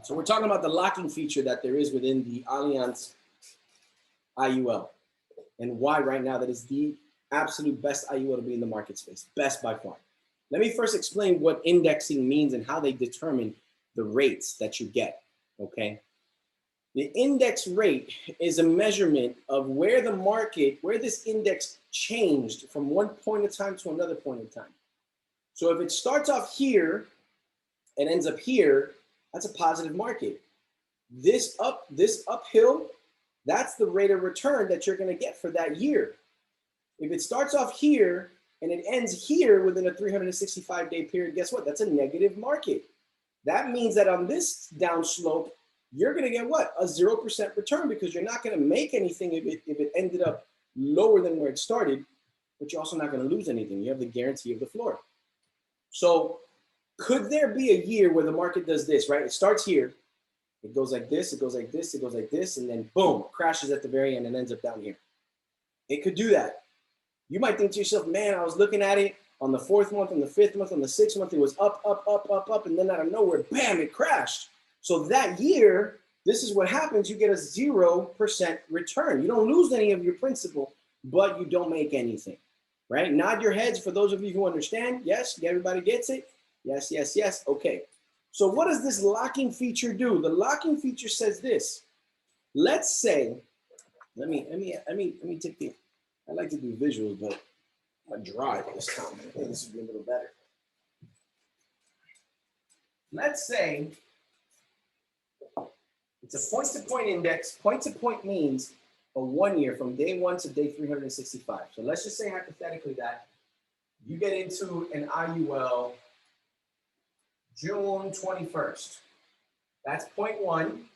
So we're talking about the locking feature that there is within the Allianz IUL and why right now that is the absolute best IUL to be in the market space, best by far. Let me first explain what indexing means and how they determine the rates that you get, okay? The index rate is a measurement of where the market, where this index changed from one point in time to another point in time. So if it starts off here and ends up here, that's a positive market. This uphill, that's the rate of return that you're gonna get for that year. If it starts off here and it ends here within a 365-day period, guess what? That's a negative market. That means that on this downslope, you're gonna get what? A 0% return because you're not gonna make anything if it ended up lower than where it started, but you're also not gonna lose anything. You have the guarantee of the floor. So could there be a year where the market does this, right? It starts here, it goes like this, it goes like this, it goes like this, and then boom, crashes at the very end and ends up down here. It could do that. You might think to yourself, man, I was looking at it on the 4th month, on the 5th month, on the 6th month, it was up, up, up, up, up, and then out of nowhere, bam, it crashed. So that year, this is what happens, you get a 0% return. You don't lose any of your principal, but you don't make anything, right? Nod your heads for those of you who understand. Yes, everybody gets it? Yes, yes, yes, okay. So what does this locking feature do? The locking feature says this. Let's say, let me take the, I like to do visuals, but I'm gonna draw it this time. I think this would be a little better. Let's say it's a point-to-point index. Point-to-point means a 1 year from day 1 to day 365. So let's just say hypothetically that you get into an IUL June 21st. That's point 1.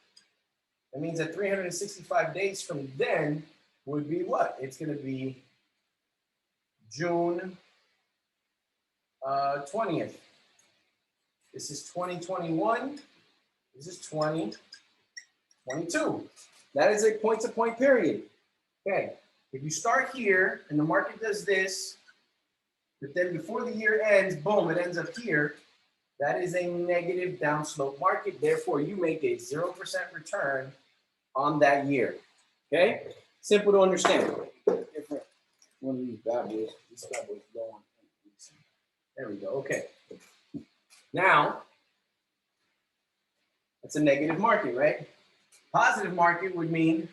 That means that 365 days from then would be what? It's going to be June 20th. This is 2021. This is 2022. That is a point-to-point period. Okay, if you start here and the market does this, but then before the year ends, boom, it ends up here. That is a negative downslope market. Therefore, you make a 0% return on that year. Okay? Simple to understand. Different one of these bad boys. These bad boys go on. There we go. Okay. Now, it's a negative market, right? Positive market would mean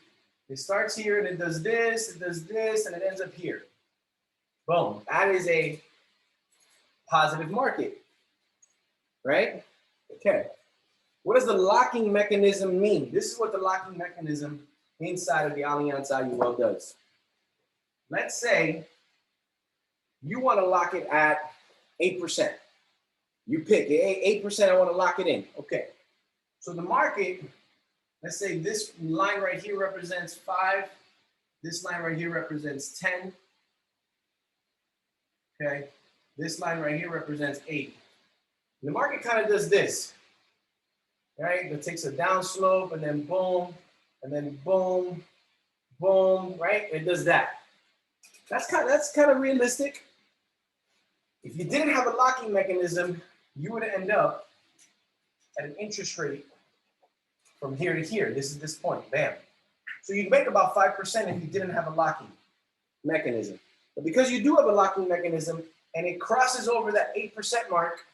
it starts here and it does this, and it ends up here. Boom. That is a positive market. Right? Okay. What does the locking mechanism mean? This is what the locking mechanism inside of the Allianz IUL does. Let's say you want to lock it at 8%. You pick 8%, I want to lock it in. Okay. So the market, let's say this line right here represents 5. This line right here represents 10. Okay. This line right here represents 8. The market kind of does this, right? It takes a down slope and then boom, boom, right? It does that. That's kind of realistic. If you didn't have a locking mechanism, you would end up at an interest rate from here to here. This is this point, bam. So you'd make about 5% if you didn't have a locking mechanism. But because you do have a locking mechanism and it crosses over that 8% mark,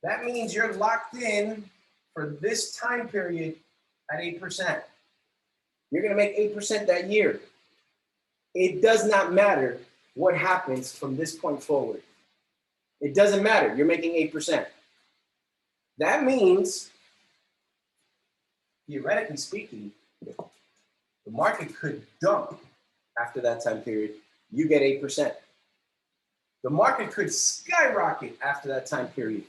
that means you're locked in for this time period at 8%. You're gonna make 8% that year. It does not matter what happens from this point forward. It doesn't matter, you're making 8%. That means, theoretically speaking, the market could dump after that time period. You get 8%. The market could skyrocket after that time period.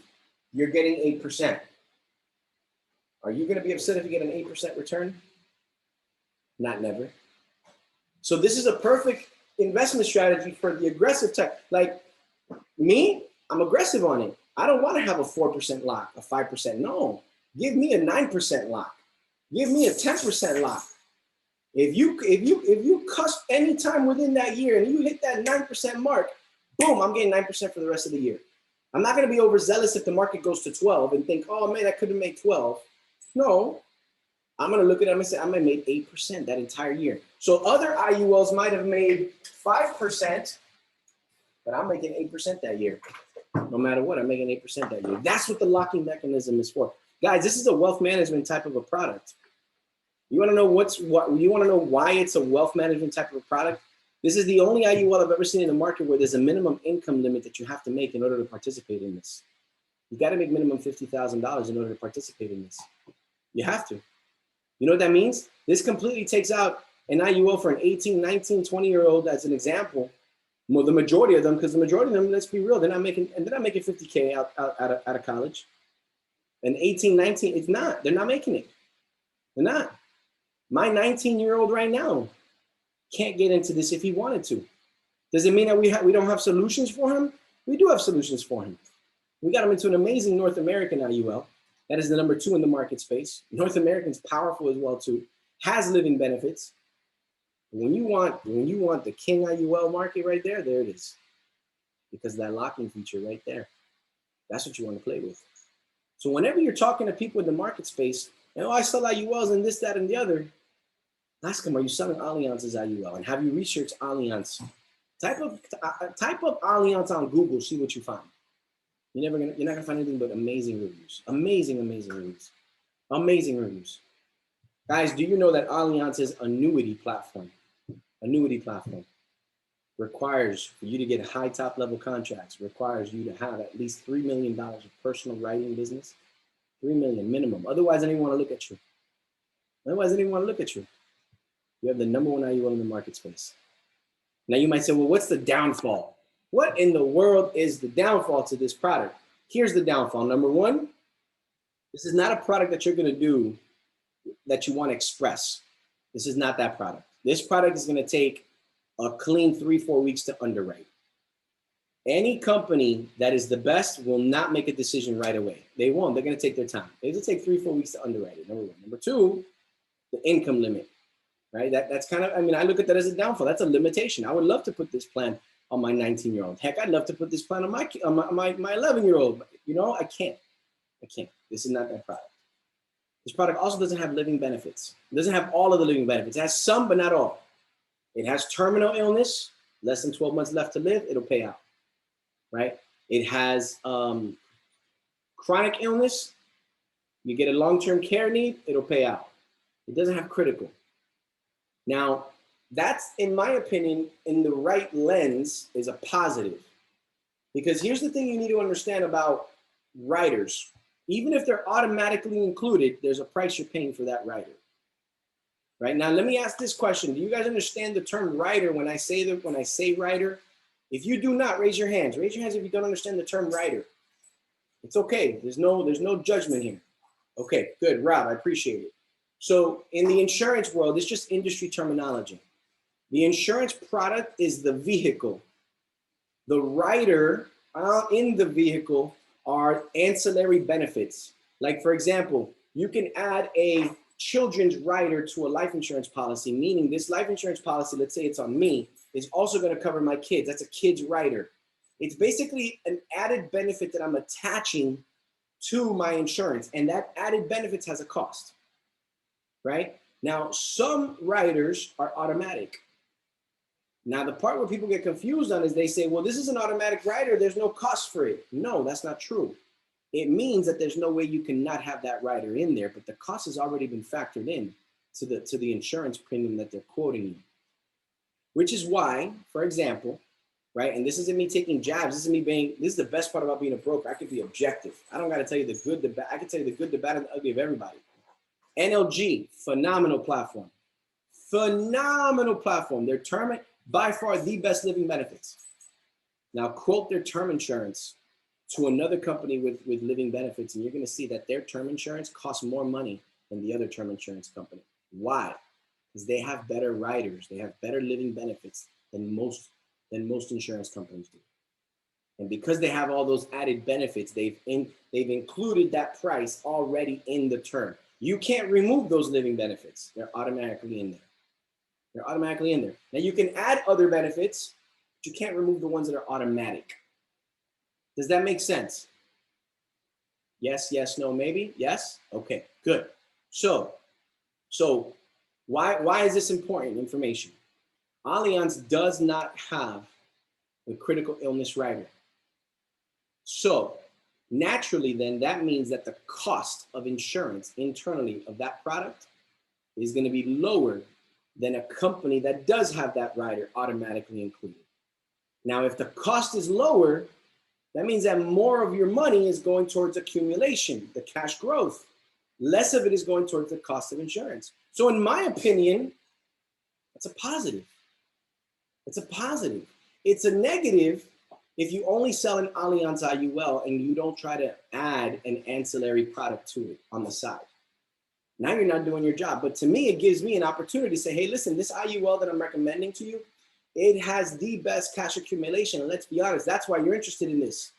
You're getting 8%. Are you going to be upset if you get an 8% return? Not never. So this is a perfect investment strategy for the aggressive type. Like me, I'm aggressive on it. I don't want to have a 4% lock, a 5%. No, give me a 9% lock. Give me a 10% lock. If you cuss any time within that year and you hit that 9% mark, boom, I'm getting 9% for the rest of the year. I'm not going to be overzealous if the market goes to 12 and think, oh man, I could have made 12. No, I'm going to look at them and say, I might have made 8% that entire year. So other IULs might have made 5%, but I'm making 8% that year. No matter what, I'm making 8% that year. That's what the locking mechanism is for. Guys, this is a wealth management type of a product. You want to know you want to know why it's a wealth management type of a product? This is the only IUL I've ever seen in the market where there's a minimum income limit that you have to make in order to participate in this. You got to make minimum $50,000 in order to participate in this. You have to. You know what that means? This completely takes out an IUL for an 18, 19, 20-year-old as an example. Well, the majority of them, because the majority of them, let's be real, they're not making 50K out of college. And 18, 19, it's not. They're not making it. They're not. My 19-year-old right now can't get into this if he wanted to. Does it mean that we don't have solutions for him? We do have solutions for him. We got him into an amazing North American IUL. That is the number 2 in the market space. North American's powerful as well too. Has living benefits. When you want the king IUL market right there, there it is. Because of that locking feature right there. That's what you want to play with. So whenever you're talking to people in the market space, and I sell IULs and this, that, and the other, ask them, are you selling Allianz's IUL? And have you researched Allianz? Type up Allianz on Google, see what you find. You're not gonna find anything but amazing reviews. Amazing reviews. Amazing reviews. Guys, do you know that Allianz's annuity platform requires for you to get high top level contracts, requires you to have at least $3 million of personal writing business? 3 million minimum. Otherwise, I don't even want to look at you. You have the number 1 IUL in the market space. Now you might say, well, what's the downfall? What in the world is the downfall to this product? Here's the downfall. Number 1, this is not a product that you're going to do that you want to express. This is not that product. This product is going to take a clean 3-4 weeks to underwrite. Any company that is the best will not make a decision right away. They won't. They're going to take their time. They will take 3-4 weeks to underwrite it. Number 1. Number 2, the income limit, right? That's kind of, I look at that as a downfall. That's a limitation. I would love to put this plan on my 19-year-old. Heck, I'd love to put this plan on my 11-year-old. But, I can't. This is not that product. This product also doesn't have living benefits. It doesn't have all of the living benefits. It has some, but not all. It has terminal illness, less than 12 months left to live, it'll pay out, right? It has chronic illness. You get a long-term care need, it'll pay out. It doesn't have critical. Now, that's, in my opinion, in the right lens, is a positive. Because here's the thing you need to understand about riders. Even if they're automatically included, there's a price you're paying for that rider. Right? Now, let me ask this question. Do you guys understand the term rider when I say rider? If you do not, raise your hands. Raise your hands if you don't understand the term rider. It's okay. There's no judgment here. Okay, good. Rob, I appreciate it. So in the insurance world, it's just industry terminology. The insurance product is the vehicle. The rider in the vehicle are ancillary benefits. Like, for example, you can add a children's rider to a life insurance policy, meaning this life insurance policy, let's say it's on me, is also going to cover my kids. That's a kid's rider. It's basically an added benefit that I'm attaching to my insurance, and that added benefits has a cost, right? Now, some riders are automatic. Now, the part where people get confused on is they say, well, this is an automatic rider, there's no cost for it. No, that's not true. It means that there's no way you can not have that rider in there, but the cost has already been factored in to the insurance premium that they're quoting you. Which is why, for example, right, and this isn't me taking jabs, this is the best part about being a broker. I can be objective. I don't got to tell you the good, the bad. I can tell you the good, the bad, and the ugly of everybody. NLG, phenomenal platform. Phenomenal platform. They're by far the best living benefits. Now quote their term insurance to another company with living benefits, and you're going to see that their term insurance costs more money than the other term insurance company. Why? Because they have better riders. They have better living benefits than most insurance companies do. And because they have all those added benefits, they've included that price already in the term. You can't remove those living benefits. They're automatically in there. They're automatically in there. Now you can add other benefits, but you can't remove the ones that are automatic. Does that make sense? Yes, yes, no, maybe? Yes? Okay, good. So why is this important information? Allianz does not have a critical illness rider. So naturally, then that means that the cost of insurance internally of that product is going to be lower than a company that does have that rider automatically included. Now, if the cost is lower, that means that more of your money is going towards accumulation, the cash growth. Less of it is going towards the cost of insurance. So in my opinion, it's a positive. It's a positive. It's a negative if you only sell an Allianz IUL and you don't try to add an ancillary product to it on the side. Now you're not doing your job. But to me, it gives me an opportunity to say, hey, listen, this IUL that I'm recommending to you, it has the best cash accumulation. And let's be honest, that's why you're interested in this.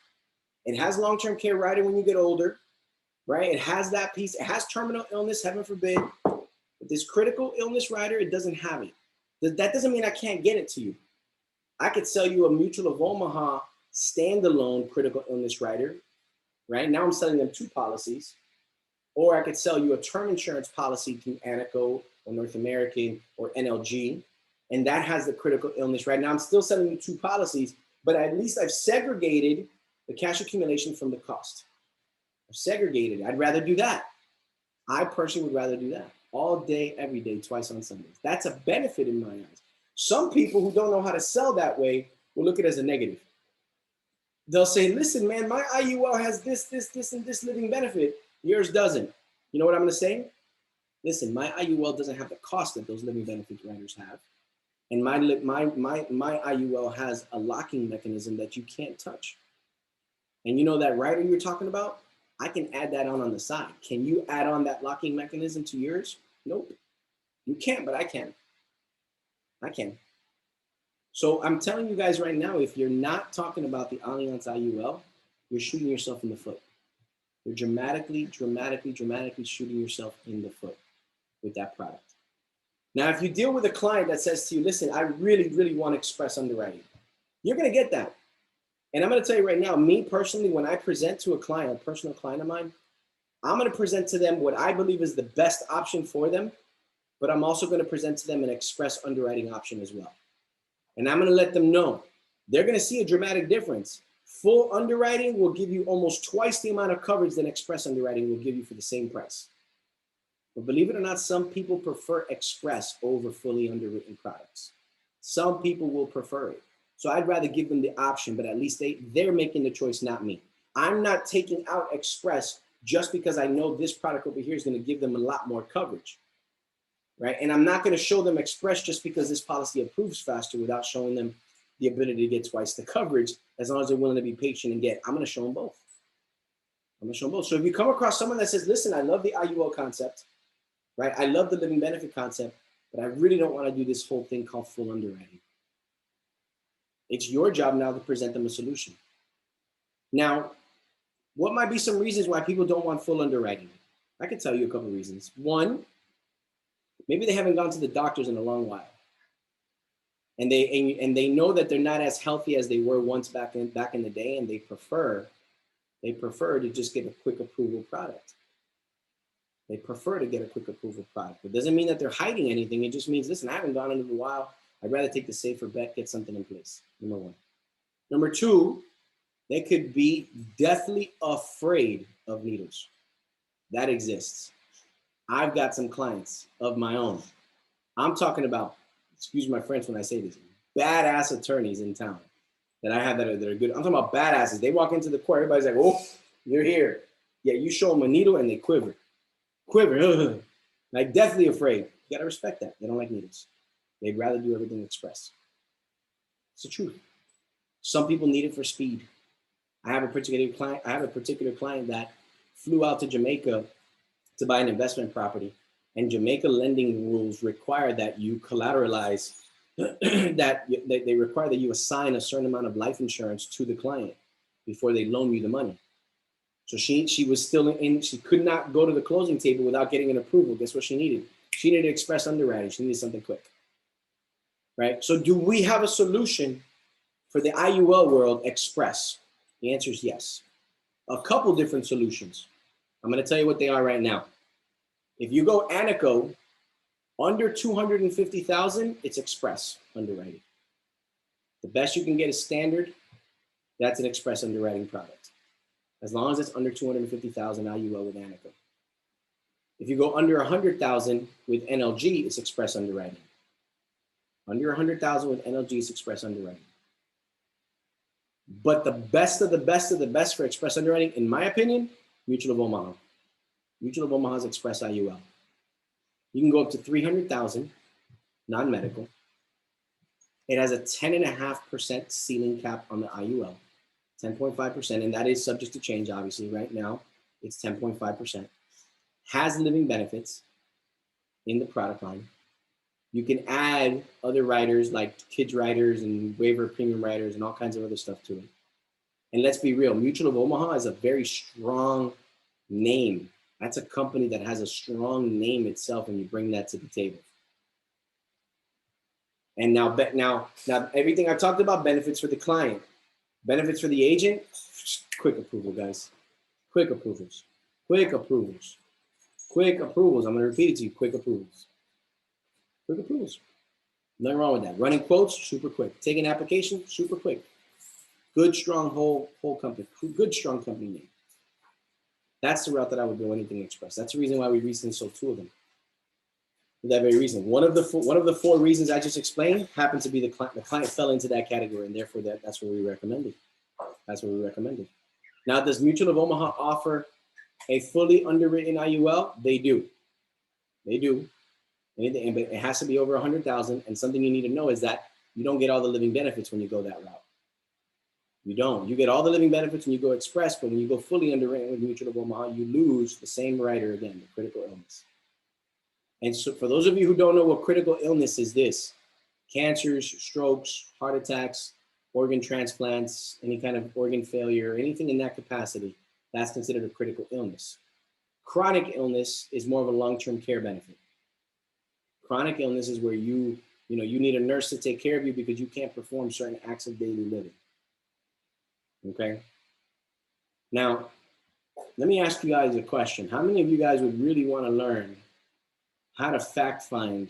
It has long-term care rider when you get older, right? It has that piece. It has terminal illness, heaven forbid. But this critical illness rider, it doesn't have it. That doesn't mean I can't get it to you. I could sell you a Mutual of Omaha standalone critical illness rider, right? Now I'm selling them 2 policies. Or I could sell you a term insurance policy through Anaco or North American or NLG, and that has the critical illness right now. I'm still selling you 2 policies, but at least I've segregated the cash accumulation from the cost. I've segregated it. I'd rather do that. I personally would rather do that all day, every day, twice on Sundays. That's a benefit in my eyes. Some people who don't know how to sell that way will look at it as a negative. They'll say, listen, man, my IUL has this, and this living benefit. Yours doesn't. You know what I'm going to say? Listen, my IUL doesn't have the cost that those living benefit riders have. And my IUL has a locking mechanism that you can't touch. And you know that rider you're talking about? I can add that on the side. Can you add on that locking mechanism to yours? Nope. You can't, but I can. I can. So I'm telling you guys right now, if you're not talking about the Allianz IUL, you're shooting yourself in the foot. You're dramatically shooting yourself in the foot with that product. Now, if you deal with a client that says to you, listen, I really want express underwriting, you're going to get that. And I'm going to tell you right now, me personally, when I present to a client, a personal client of mine, I'm going to present to them what I believe is the best option for them, but I'm also going to present to them an express underwriting option as well. And I'm going to let them know they're going to see a dramatic difference. Full underwriting will give you almost twice the amount of coverage than express underwriting will give you for the same price. But believe it or not, some people prefer express over fully underwritten products. Some people will prefer it. So I'd rather give them the option, but at least they're making the choice, not me. I'm not taking out express just because I know this product over here is going to give them a lot more coverage, right? And I'm not going to show them express just because this policy approves faster without showing them the ability to get twice the coverage, as long as they're willing to be patient and get. I'm going to show them both. I'm going to show them both. So if you come across someone that says, listen, I love the IUL concept, right? I love the living benefit concept, but I really don't want to do this whole thing called full underwriting. It's your job now to present them a solution. Now, what might be some reasons why people don't want full underwriting? I can tell you a couple of reasons. One, maybe they haven't gone to the doctors in a long while. And they know that they're not as healthy as they were once back in the day, and they prefer to just get a quick approval product. They prefer to get a quick approval product. It doesn't mean that they're hiding anything. It just means, listen, I haven't gone in a while. I'd rather take the safer bet, get something in place. Number one. Number two, they could be deathly afraid of needles. That exists. I've got some clients of my own. I'm talking about, excuse my French when I say this, badass attorneys in town that I have that are good. I'm talking about badasses. They walk into the court, everybody's like, oh, you're here. Yeah, you show them a needle and they quiver. Like deathly afraid. You gotta respect that. They don't like needles. They'd rather do everything express. It's the truth. Some people need it for speed. I have a particular client that flew out to Jamaica to buy an investment property, and Jamaica lending rules require that you collateralize, that they require that you assign a certain amount of life insurance to the client before they loan you the money. So she was still in, she could not go to the closing table without getting an approval. Guess what she needed? She needed express underwriting. She needed something quick, right? So do we have a solution for the IUL world express? The answer is yes. A couple different solutions. I'm going to tell you what they are right now. If you go Anico, under 250,000, it's express underwriting. The best you can get is standard. That's an express underwriting product, as long as it's under 250,000 IUL with Anico. If you go under 100,000 with NLG, it's express underwriting. Under 100,000 with NLG is express underwriting. But the best of the best of the best for express underwriting, in my opinion, Mutual of Omaha. Mutual of Omaha's express IUL. You can go up to 300,000, non-medical. It has a 10.5% ceiling cap on the IUL, 10.5%, and that is subject to change, obviously. Right now, it's 10.5%. Has living benefits in the product line. You can add other riders like kids riders and waiver premium riders and all kinds of other stuff to it. And let's be real, Mutual of Omaha is a very strong name. That's a company that has a strong name itself when you bring that to the table. And now everything I've talked about, benefits for the client, benefits for the agent, quick approval, guys. Quick approvals. Quick approvals. Quick approvals. I'm going to repeat it to you. Quick approvals. Quick approvals. Nothing wrong with that. Running quotes, super quick. Taking application, super quick. Good, strong whole company. Good, strong company name. That's the route that I would go anything express. That's the reason why we recently sold 2 of them. For that very reason. One of the 4 reasons I just explained happened to be the client fell into that category, and therefore that's what we recommended. That's what we recommended. Now, does Mutual of Omaha offer a fully underwritten IUL? They do. They do. But it has to be over 100,000. And something you need to know is that you don't get all the living benefits when you go that route. You don't. You get all the living benefits when you go express, but when you go fully underwritten with Mutual of Omaha, you lose the same rider again, the critical illness. And so for those of you who don't know what critical illness is, this: cancers, strokes, heart attacks, organ transplants, any kind of organ failure, anything in that capacity, that's considered a critical illness. Chronic illness is more of a long-term care benefit. Chronic illness is where you need a nurse to take care of you because you can't perform certain acts of daily living. Okay. Now, let me ask you guys a question. How many of you guys would really want to learn how to fact find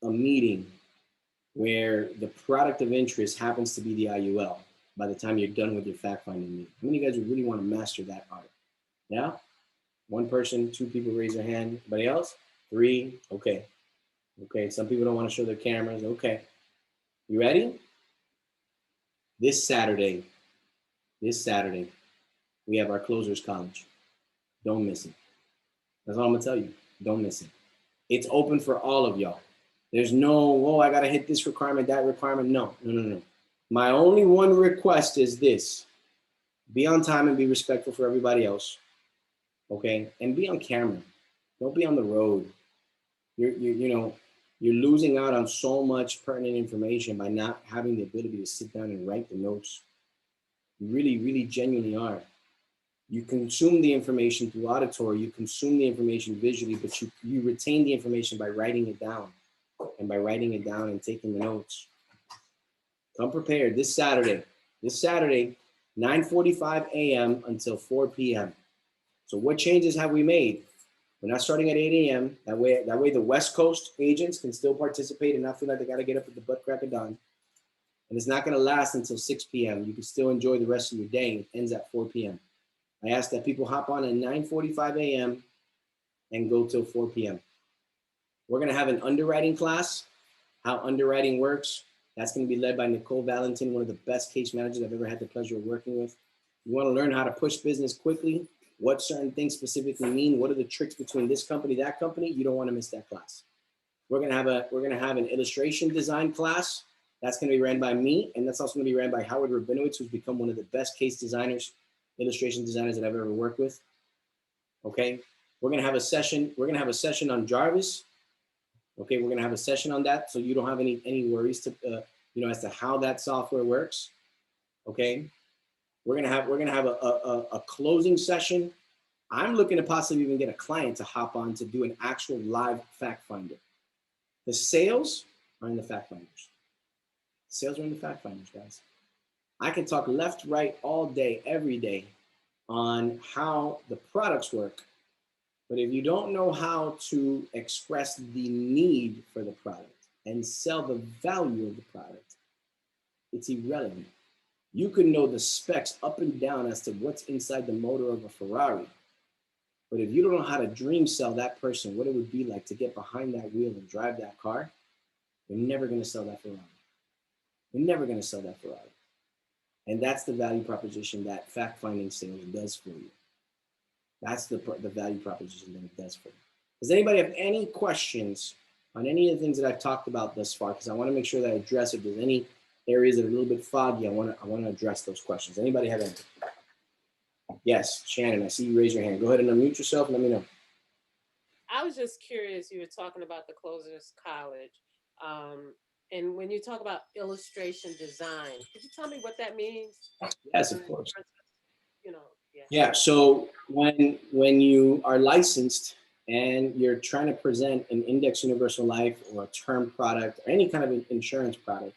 a meeting where the product of interest happens to be the IUL by the time you're done with your fact finding meeting? How many of you guys would really want to master that art? Yeah? 1 person, 2 people raise their hand. Anybody else? 3. Okay. Okay. Some people don't want to show their cameras. Okay. You ready? This Saturday, we have our Closers College. Don't miss it. That's all I'm gonna tell you. Don't miss it. It's open for all of y'all. There's no, I gotta hit this requirement, that requirement. No. My only one request is this: be on time and be respectful for everybody else. Okay, and be on camera. Don't be on the road. You're losing out on so much pertinent information by not having the ability to sit down and write the notes. You really, really genuinely are. You consume the information through auditory, you consume the information visually, but you retain the information by writing it down and taking the notes. Come prepared this Saturday, 9:45 a.m. until 4 p.m. So what changes have we made? We're not starting at 8 a.m. That way the West Coast agents can still participate and not feel like they got to get up at the butt crack of dawn. And it's not going to last until 6 p.m. You can still enjoy the rest of your day. It ends at 4 p.m. I ask that people hop on at 9:45 a.m. and go till 4 p.m. We're going to have an underwriting class, how underwriting works. That's going to be led by Nicole Valentin, one of the best case managers I've ever had the pleasure of working with. You want to learn how to push business quickly, what certain things specifically mean, what are the tricks between this company, that company. You don't want to miss that class. We're going to have an illustration design class. That's going to be ran by me, and that's also going to be ran by Howard Rabinowitz, who's become one of the best case designers, illustration designers that I've ever worked with. Okay, we're going to have a session. We're going to have a session on Jarvis. Okay, we're going to have a session on that, so you don't have any worries to as to how that software works. Okay, we're going to have a closing session. I'm looking to possibly even get a client to hop on to do an actual live fact finder. The sales are in the fact finders. Sales are in the fact finders, guys. I can talk left, right, all day, every day on how the products work, But if you don't know how to express the need for the product and sell the value of the product, it's irrelevant. You can know the specs up and down as to what's inside the motor of a Ferrari. But if you don't know how to dream sell that person what it would be like to get behind that wheel and drive that car, you're never going to sell that Ferrari. You're never going to sell that Ferrari. And that's the value proposition that fact-finding sales does for you. That's the value proposition that it does for you. Does anybody have any questions on any of the things that I've talked about thus far? Because I want to make sure that I address if there's any areas that are a little bit foggy. I want to address those questions. Anybody have any? Yes, Shannon, I see you raise your hand. Go ahead and unmute yourself and let me know. I was just curious. You were talking about the Closers College. And when you talk about illustration design, could you tell me what that means? Yes, of course. You know, yeah. So when you are licensed and you're trying to present an index universal life or a term product or any kind of insurance product,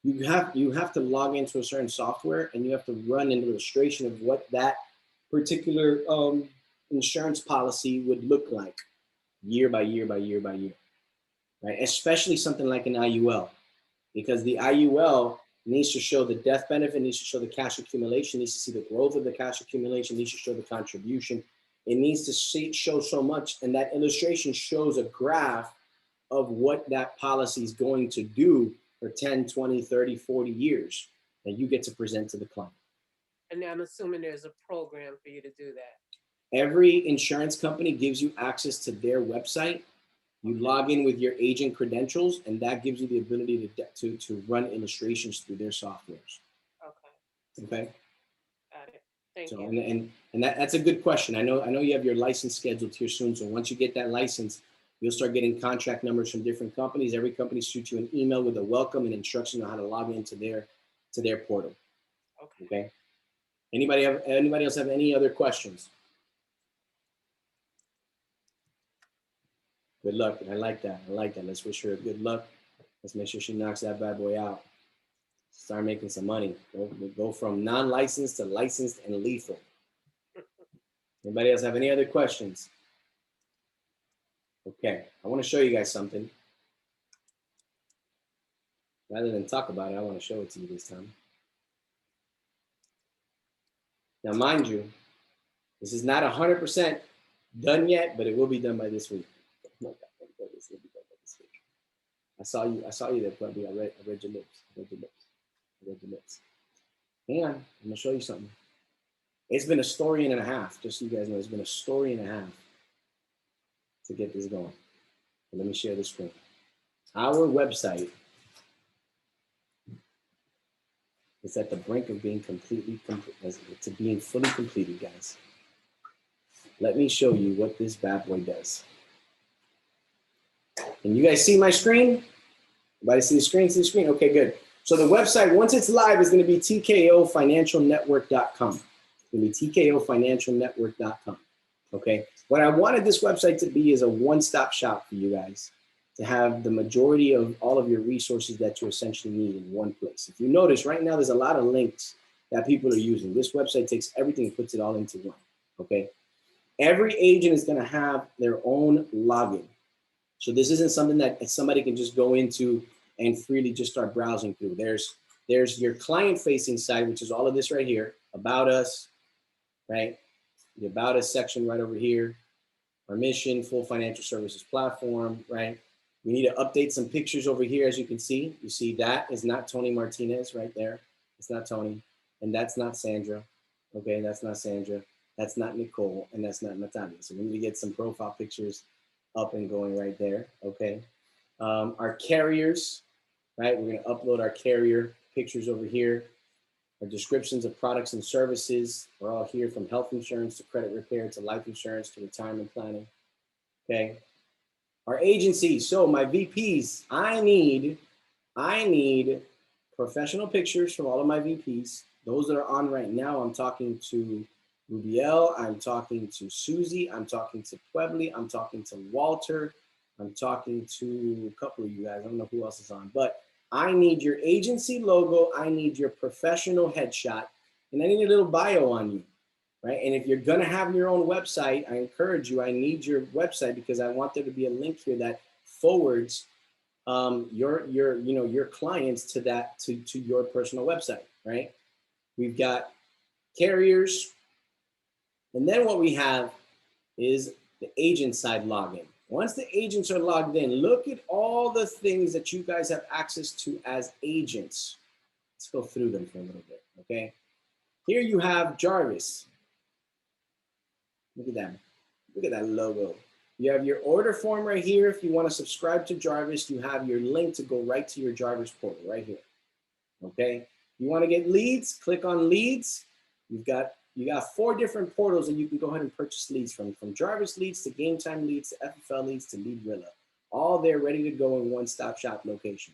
you have to log into a certain software and you have to run an illustration of what that particular insurance policy would look like year by year by year by year, right? Especially something like an IUL, because the IUL needs to show the death benefit, needs to show the cash accumulation, needs to see the growth of the cash accumulation, needs to show the contribution. It needs to show so much, and that illustration shows a graph of what that policy is going to do for 10, 20, 30, 40 years that you get to present to the client. And I'm assuming there's a program for you to do that. Every insurance company gives you access to their website. You log in with your agent credentials, and that gives you the ability to run illustrations through their softwares. Okay. Got it. Thank you. And that's a good question. I know you have your license scheduled here soon. So once you get that license, you'll start getting contract numbers from different companies. Every company shoots you an email with a welcome and instruction on how to log into their portal. Okay. Anybody else have any other questions? Good luck. I like that. Let's wish her good luck. Let's make sure she knocks that bad boy out. Start making some money. Go from non-licensed to licensed and lethal. Anybody else have any other questions? Okay, I want to show you guys something. Rather than talk about it, I want to show it to you this time. Now, mind you, this is not 100% done yet, but it will be done by this week. I saw you there, Clubby. I read your lips. Hang on, I'm gonna show you something. It's been a story and a half, just so you guys know, it's been a story and a half to get this going. Let me share the screen. Our website is at the brink of being fully completed, guys. Let me show you what this bad boy does. Can you guys see my screen? Everybody see the screen? See the screen? Okay, good. So the website, once it's live, is going to be tkofinancialnetwork.com. It's going to be tkofinancialnetwork.com. Okay. What I wanted this website to be is a one-stop shop for you guys to have the majority of all of your resources that you essentially need in one place. If you notice, right now there's a lot of links that people are using. This website takes everything and puts it all into one. Okay. Every agent is going to have their own login. So this isn't something that somebody can just go into and freely just start browsing through. There's your client-facing site, which is all of this right here, About Us, right? The About Us section right over here. Our mission, full financial services platform, right? We need to update some pictures over here, as you can see. You see that is not Tony Martinez right there. It's not Tony, and that's not Sandra. Okay, that's not Sandra. That's not Nicole, and that's not Natalia. So we need to get some profile pictures up and going right there, okay? Our carriers, right? We're gonna upload our carrier pictures over here. Our descriptions of products and services are all here, from health insurance to credit repair to life insurance to retirement planning, okay? Our agency, so my VPs, I need professional pictures from all of my VPs. Those that are on right now, I'm talking to Rubiel, I'm talking to Susie, I'm talking to Puebli, I'm talking to Walter, I'm talking to a couple of you guys. I don't know who else is on, but I need your agency logo, I need your professional headshot, and I need a little bio on you. right? And if you're gonna have your own website, I encourage you, I need your website because I want there to be a link here that forwards your clients to to your personal website, right? We've got carriers, and then what we have is the agent side login. Once the agents are logged in, look at all the things that you guys have access to as agents. Let's go through them for a little bit, okay? Here you have Jarvis. Look at that. Look at that logo. You have your order form right here. If you want to subscribe to Jarvis, you have your link to go right to your Jarvis portal right here. Okay. You want to get leads, click on leads. You got 4 different portals that you can go ahead and purchase leads from Jarvis leads to Game Time leads to FFL leads to Leadrilla. All there ready to go in one-stop shop location.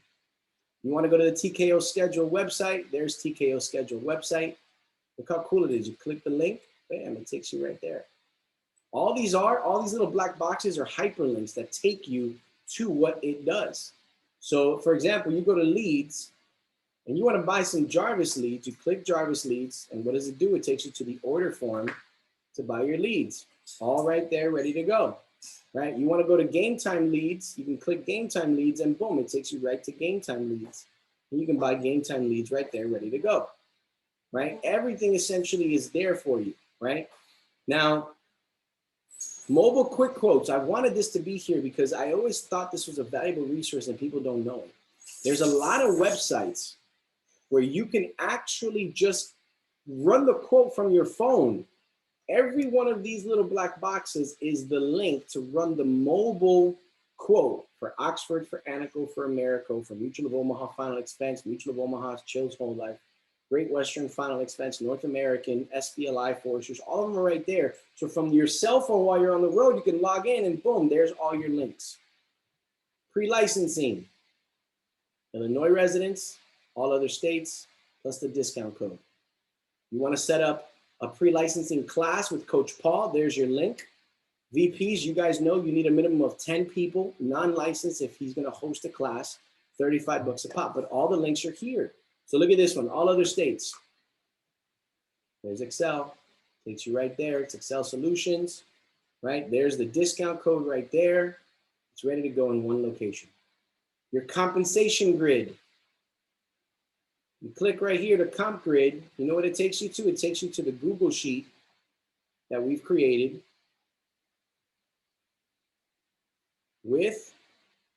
You want to go to the TKO schedule website. There's TKO schedule website. Look how cool it is. You click the link, bam, it takes you right there. All these little black boxes are hyperlinks that take you to what it does. So for example, you go to leads and you want to buy some Jarvis leads, you click Jarvis leads, and what does it do? It takes you to the order form to buy your leads. All right there, ready to go, right? You want to go to Game Time leads, you can click Game Time leads and boom, it takes you right to Game Time leads. And you can buy Game Time leads right there, ready to go, right? Everything essentially is there for you, right? Now, mobile quick quotes. I wanted this to be here because I always thought this was a valuable resource and people don't know it. There's a lot of websites where you can actually just run the quote from your phone. Every one of these little black boxes is the link to run the mobile quote for Oxford, for Anaco, for Americo, for Mutual of Omaha Final Expense, Mutual of Omaha, Chills Whole Life, Great Western Final Expense, North American, SBLI, Foresters, all of them are right there. So from your cell phone while you're on the road, you can log in and boom, there's all your links. Pre-licensing, Illinois residents, all other states, plus the discount code. You want to set up a pre-licensing class with Coach Paul, there's your link. VPs, you guys know you need a minimum of 10 people, non-licensed if he's going to host a class, 35 bucks a pop, but all the links are here. So look at this one, all other states. There's Excel, takes you right there. It's Excel Solutions, right? There's the discount code right there. It's ready to go in one location. Your compensation grid. You click right here to comp grid. You know what it takes you to? It takes you to the Google Sheet that we've created with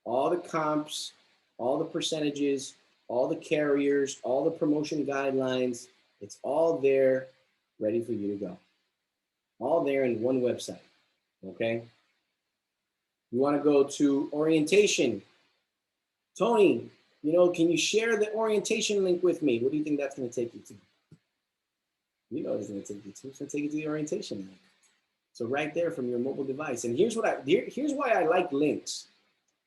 all the comps, all the percentages, all the carriers, all the promotion guidelines. It's all there, ready for you to go. All there in one website, okay? You wanna go to orientation. Tony, can you share the orientation link with me? What do you think that's gonna take you to? You know what it's gonna take you to. It's gonna take you to the orientation link. So right there from your mobile device. And here's why I like links.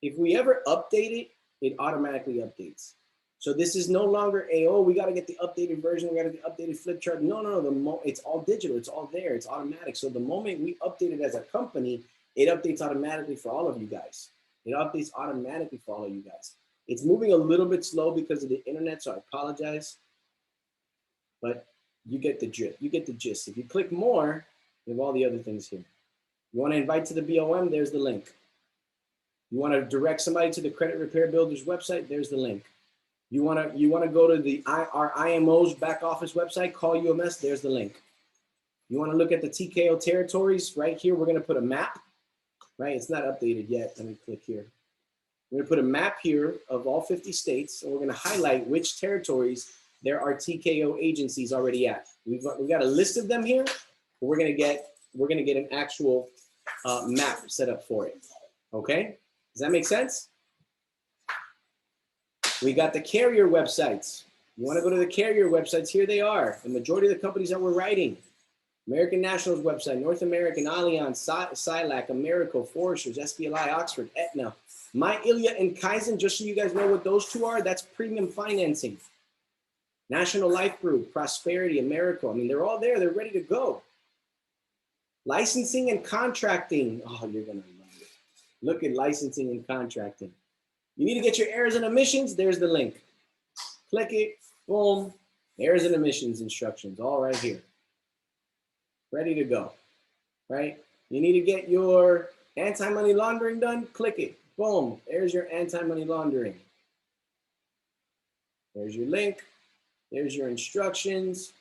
If we ever update it, it automatically updates. So this is no longer we got to get the updated version, we got to get the updated flip chart. No, it's all digital, it's all there, it's automatic. So the moment we update it as a company, it updates automatically for all of you guys. It updates automatically for all of you guys. It's moving a little bit slow because of the internet, so I apologize. But you get the drift, you get the gist. If you click more, you have all the other things here. You want to invite to the BOM, there's the link. You want to direct somebody to the Credit Repair Builders website, there's the link. You want to go to our IMO's back office website, call UMS, there's the link. You want to look at the TKO territories, right here, we're going to put a map, right? It's not updated yet. Let me click here. We're going to put a map here of all 50 states, and we're going to highlight which territories there are TKO agencies already at. We've got a list of them here, but we're going to get an actual map set up for it. Okay? Does that make sense? We got the carrier websites. You want to go to the carrier websites, here they are. The majority of the companies that we're writing. American National's website, North American, Allianz, Silac, Americo, Foresters, SBLI, Oxford, Aetna. My Ilya and Kaizen, just so you guys know what those two are, that's premium financing. National Life Group, Prosperity, Americo. I mean, they're all there, they're ready to go. Licensing and contracting. Oh, you're gonna love it. Look at licensing and contracting. You need to get your errors and omissions, there's the link. Click it, boom, errors and omissions instructions, all right here. ready to go, right? You need to get your anti-money laundering done, click it. Boom, there's your anti-money laundering. There's your link. There's your instructions.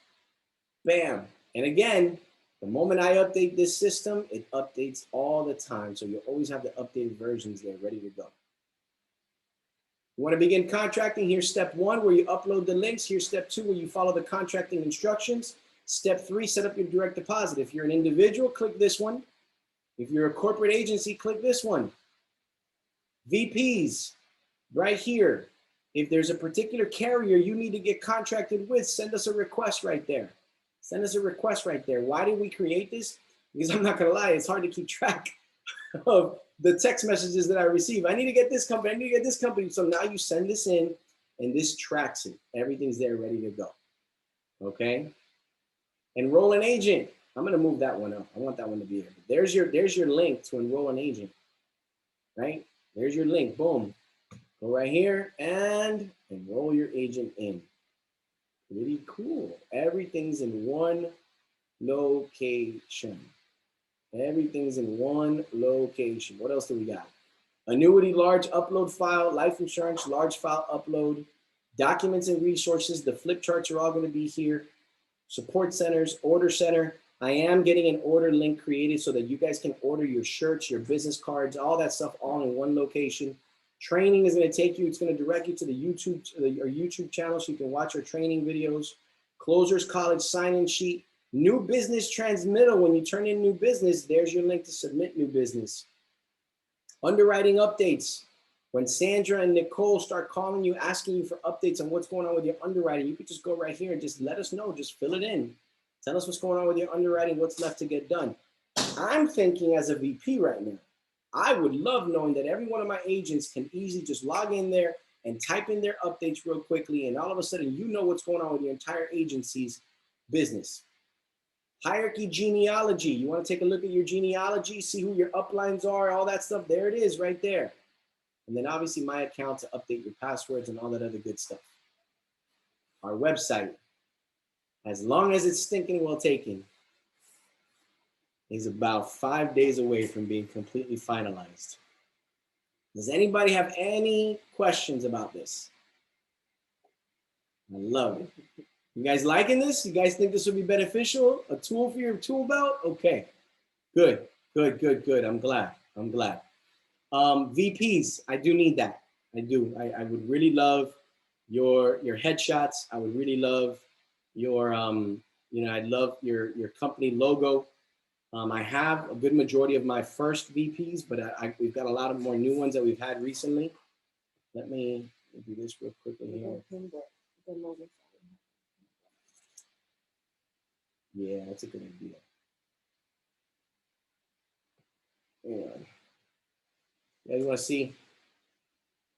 Bam. And again, the moment I update this system, it updates all the time. So you'll always have the updated versions there ready to go. You want to begin contracting? Here's step 1 where you upload the links. Here's step 2 where you follow the contracting instructions. Step 3, set up your direct deposit. If you're an individual, click this one. If you're a corporate agency, click this one. VPs, right here. If there's a particular carrier you need to get contracted with, send us a request right there. Send us a request right there. Why did we create this? Because I'm not gonna lie, it's hard to keep track of the text messages that I receive. I need to get this company, I need to get this company. So now you send this in and this tracks it. Everything's there ready to go, okay? Enroll an agent. I'm gonna move that one up. I want that one to be here. There's your link to enroll an agent, right? There's your link, boom. Go right here and enroll your agent in. Pretty cool. Everything's in one location. Everything's in one location. What else do we got? Annuity, large upload file, life insurance, large file upload, documents and resources. The flip charts are all going to be here. Support centers, order center. I am getting an order link created so that you guys can order your shirts, your business cards, all that stuff all in one location. Training is going to take you, it's going to direct you to the YouTube channel so you can watch our training videos. Closers College sign-in sheet. New business transmittal. When you turn in new business, there's your link to submit new business. Underwriting updates. When Sandra and Nicole start calling you, asking you for updates on what's going on with your underwriting, you could just go right here and just let us know. Just fill it in. Tell us what's going on with your underwriting, what's left to get done. I'm thinking as a VP right now, I would love knowing that every one of my agents can easily just log in there and type in their updates real quickly, and all of a sudden you know what's going on with your entire agency's business. Hierarchy genealogy. You want to take a look at your genealogy, see who your uplines are, all that stuff. There it is right there. And then obviously my account to update your passwords and all that other good stuff. Our website, as long as it's stinking well taken, is about 5 days away from being completely finalized. Does anybody have any questions about this? I love it. You guys liking this? You guys think this would be beneficial? A tool for your tool belt? Okay, good, good, good, good. I'm glad, I'm glad. VPs, I do need that. I do. I would really love your headshots. I would really love your, I'd love your company logo. I have a good majority of my first VPs, but we've got a lot of more new ones that we've had recently. Let me do this real quickly here. Yeah, that's a good idea. Yeah. You want to see?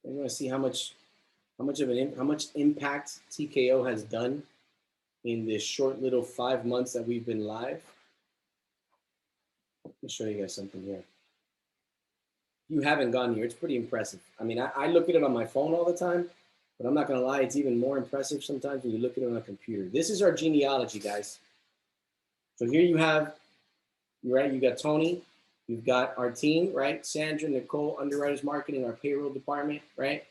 You want to see how much impact TKO has done in this short little 5 months that we've been live? Let me show you guys something here. You haven't gone here. It's pretty impressive. I mean, I look at it on my phone all the time, but I'm not going to lie. It's even more impressive sometimes when you look at it on a computer. This is our genealogy, guys. So here you have, right, you got Tony. You've got our team, right? Sandra, Nicole, underwriters marketing, our payroll department, right?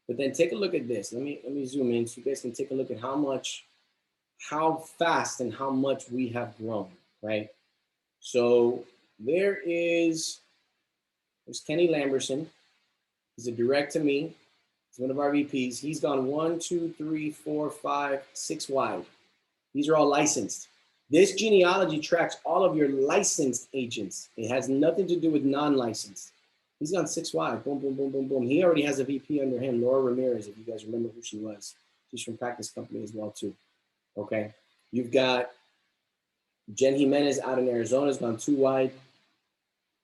But then take a look at this. Let me zoom in so you guys can take a look at how fast and how much we have grown, right? So there's Kenny Lamberson. He's a direct to me. He's one of our VPs. He's gone 1, 2, 3, 4, 5, 6 wide. These are all licensed. This genealogy tracks all of your licensed agents. It has nothing to do with non-licensed. He's gone 6 wide. Boom, boom, boom, boom, boom. He already has a VP under him, Laura Ramirez, if you guys remember who she was. She's from Practice Company as well, too. Okay. You've got Jen Jimenez out in Arizona, has gone 2 wide.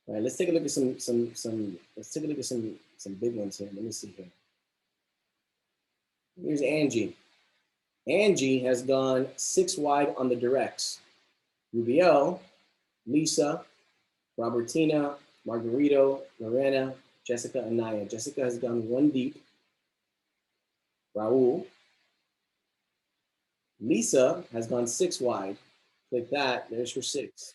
All right, let's take a look at some big ones here. Let me see here. Here's Angie. Angie has gone 6 wide on the directs. Rubiel, Lisa, Robertina, Margarito, Lorena, Jessica, and Naya. Jessica has gone 1 deep. Raul. Lisa has gone 6 wide. Click that. There's your 6.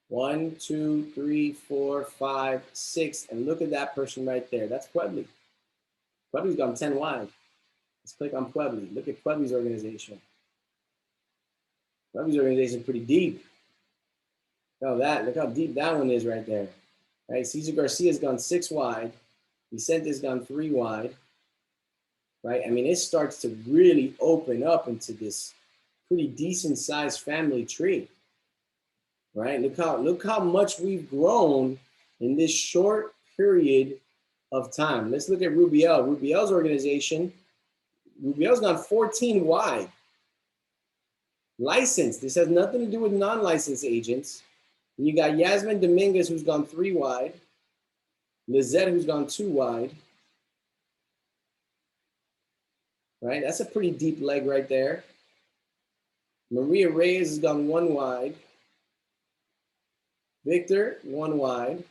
1, 2, 3, 4, 5, 6. And look at that person right there. That's Puebli. Puebli's gone 10 wide. Let's click on Puebli. Look at Puebli's organization. Puebli's organization is pretty deep. Look how deep that one is right there. Right? Cesar Garcia's gone 6 wide. Vicente's gone 3 wide. Right? I mean, it starts to really open up into this pretty decent sized family tree. Right? Look how much we've grown in this short period of time. Let's look at Rubiel. Rubiel's organization. Rubiel's gone 14 wide. Licensed. This has nothing to do with non-licensed agents. And you got Yasmin Dominguez, who's gone 3 wide. Lizette, who's gone 2 wide. Right? That's a pretty deep leg right there. Maria Reyes has gone 1 wide. Victor, 1 wide.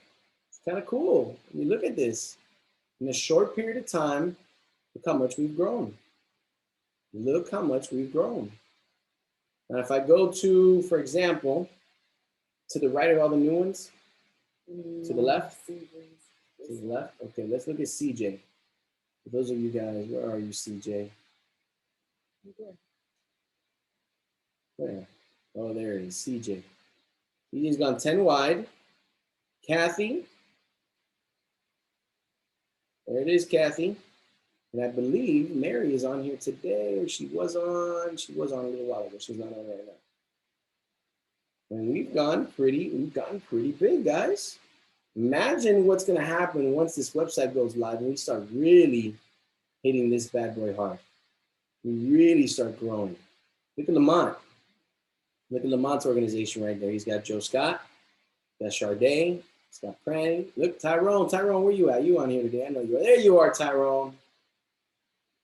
It's kind of cool. I mean, look at this. In a short period of time, look how much we've grown. Look how much we've grown. Now, if I go to, for example, to the right of all the new ones, to the left, to the left. Okay, let's look at CJ. For those of you guys, where are you, CJ? Where? Oh, there it is, CJ. CJ's gone 10 wide. Kathy. There it is, Kathy. And I believe Mary is on here today, or she was on a little while ago. She's not on right now. And we've gotten pretty big, guys. Imagine what's gonna happen once this website goes live and we start really hitting this bad boy hard. We really start growing. Look at Lamont. Look at Lamont's organization right there. He's got Joe Scott, got Charday, he's got Pranny. Look, Tyrone. Tyrone, where you at? You on here today? I know you are. There you are, Tyrone.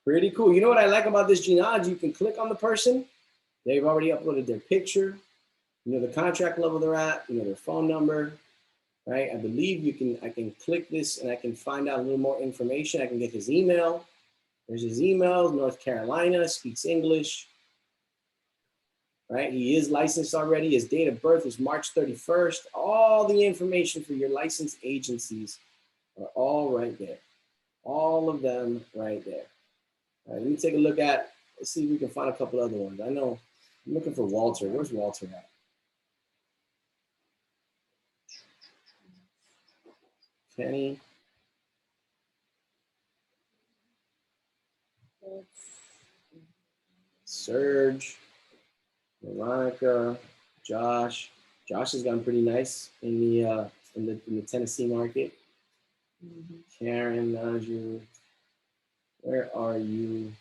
Pretty cool. You know what I like about this genealogy? You can click on the person. They've already uploaded their picture. You know the contract level they're at. You know their phone number, right? I believe I can click this and I can find out a little more information. I can get his email. There's his email. North Carolina, speaks English, right? He is licensed already. His date of birth is March 31st. All the information for your licensed agencies are all right there. All of them right there. All right, let me take a look at, let's see if we can find a couple other ones. I know, I'm looking for Walter. Where's Walter at? Kenny. Serge. Veronica. Josh. Josh has gotten pretty nice in the Tennessee market. Karen, Naju. Where are you?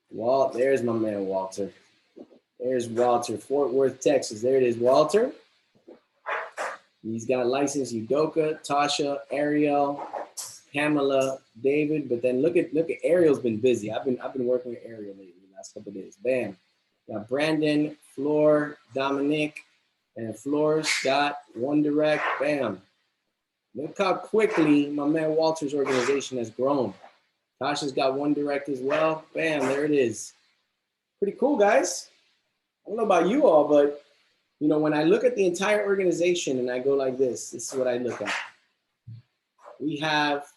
Walt, there's my man Walter. There's Walter, Fort Worth, Texas. There it is, Walter. He's got license Udoka, Tasha, Ariel, Pamela, David. But then look at Ariel's been busy. I've been working with Ariel lately the last couple of days. Bam. Got Brandon, Floor, Dominic, and Floor, Scott, One Direct. Bam. Look how quickly my man Walter's organization has grown. Tasha's got One Direct as well. Bam, there it is. Pretty cool, guys. I don't know about you all, but you know, when I look at the entire organization and I go like this is what I look at. We have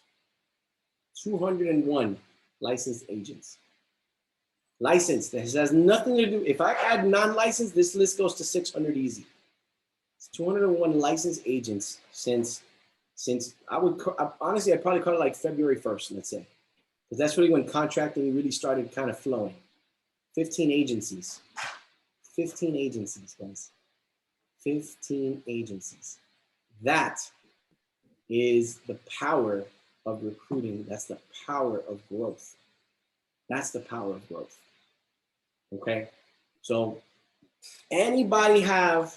201 licensed agents. Licensed, this has nothing to do, if I add non-licensed, this list goes to 600 easy. It's 201 licensed agents since honestly, I'd probably call it like February 1st, let's say. Because that's really when contracting really started kind of flowing. 15 agencies. 15 agencies, guys. 15 agencies. That is the power of recruiting. That's the power of growth. That's the power of growth. Okay? So, anybody have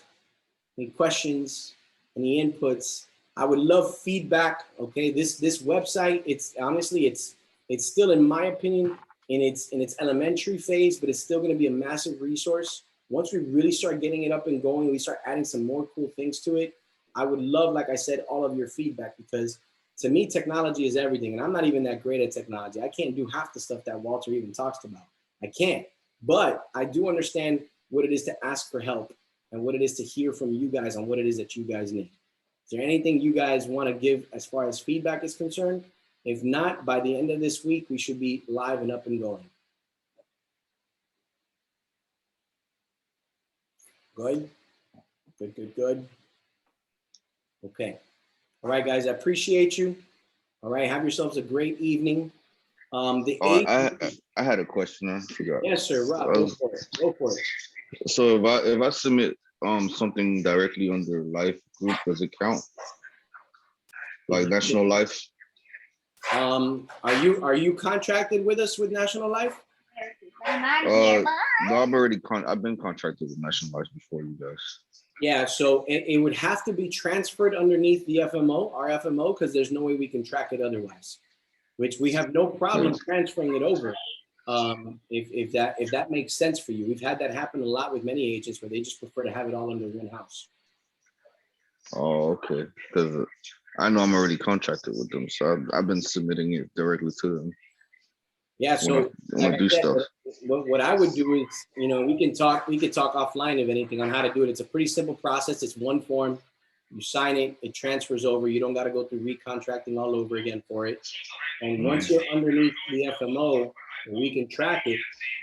any questions, any inputs? I would love feedback. Okay, this website, it's still, in my opinion, in its elementary phase, but it's still going to be a massive resource. Once we really start getting it up and going, we start adding some more cool things to it. I would love, like I said, all of your feedback, because to me, technology is everything. And I'm not even that great at technology. I can't do half the stuff that Walter even talks about. I can't. But I do understand what it is to ask for help, and what it is to hear from you guys on what it is that you guys need. Is there anything you guys want to give as far as feedback is concerned? If not, by the end of this week, we should be live and up and going. Good, good, good, good. Okay. All right, guys, I appreciate you. All right, have yourselves a great evening. I had a question. I forgot. Yes, sir, Rob, go for it. Go for it. So if I submit something directly under Life Group, does it count? Like National Life? Are you contracted with us with National Life? No, I've been contracted with National Life before you guys. Yeah, so it would have to be transferred underneath the FMO, our FMO, because there's no way we can track it otherwise, which we have no problem transferring it over. If that makes sense for you. We've had that happen a lot with many agents where they just prefer to have it all under one house. Oh, okay. Because I know I'm already contracted with them, so I've been submitting it directly to them. Yeah, so when I do stuff. What I would do is, we could talk offline if anything on how to do it. It's a pretty simple process. It's one form. You sign it, it transfers over. You don't got to go through recontracting all over again for it. And once you're underneath the FMO, we can track it,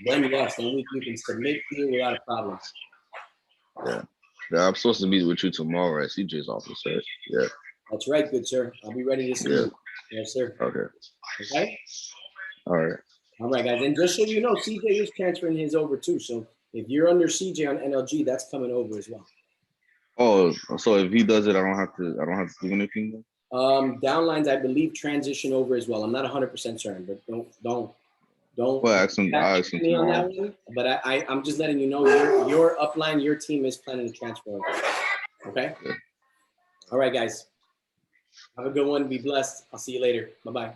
then yes, then you can submit here without a problem. Yeah, I'm supposed to meet with you tomorrow at CJ's office, right? Yeah. That's right, good sir. I'll be ready to see you. Yes, sir. Okay. All right. All right, guys. And just so you know, CJ is transferring his over too. So if you're under CJ on NLG, that's coming over as well. Oh, so if he does it, I don't have to do anything then? Downlines, I believe, transition over as well. I'm not 100% certain, but don't. Well, I ask him on that one. But I'm just letting you know your upline, your team is planning to transfer over. Okay. All right, guys. Have a good one. Be blessed. I'll see you later. Bye-bye.